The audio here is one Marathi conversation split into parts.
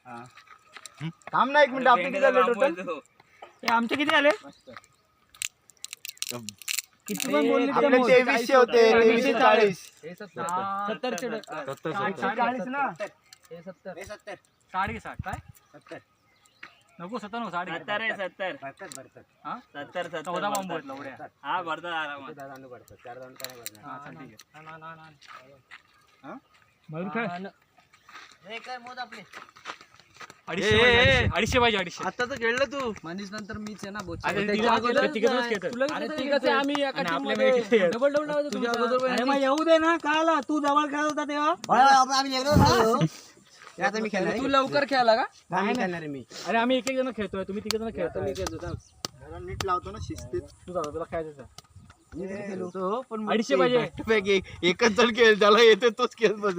थांब ना एक मिनिट, आपले किती झाले टोटल? आमचे किती आले? किती पण बोलले आपले 2300 होते, 2340. 40 ना. 60 काय? नको 70 नको 60. 70 14 बांबू आहेत लवड्या. हा भरतात आरामात. मयूर काय? काय मोज आपले 250 पाहिजे 250. आता तर खेळलं तू मनीष नंतर मीच आहे ना येऊ दे ना. काय आला तू जवळ खेळत होता तेव्हा? तू लवकर खेळला का? अरे आम्ही एक जण खेळतोय, तुम्ही 3 जण खेळतोय. नीट लावतो ना शिस्तीत. तू जाऊ तुला खेळायचं. पण 250 पाहिजे. एकच जण खेळ, त्याला येते तोच खेळ बस.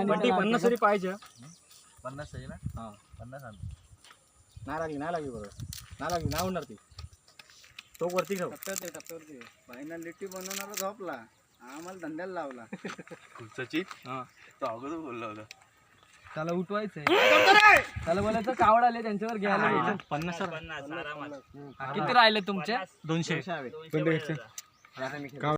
बंटी 50 तरी पाहिजे. 50 आहे ना? हा 50 आणतो. नाही लागली बरोबर. नाही लागली, नाही होणार ती. तो वरती घेऊ. टप्प्यावरती भाईना लिट्टी बनवणारा झोपला, आम्हाला धंद्याला लावला. सचिन तो अगोदर बोलला होता त्याला उठवायचंय, त्याला बोलायचं कावड आले त्यांच्यावर घ्यायला. 50 किती राहिले तुमचे? 200.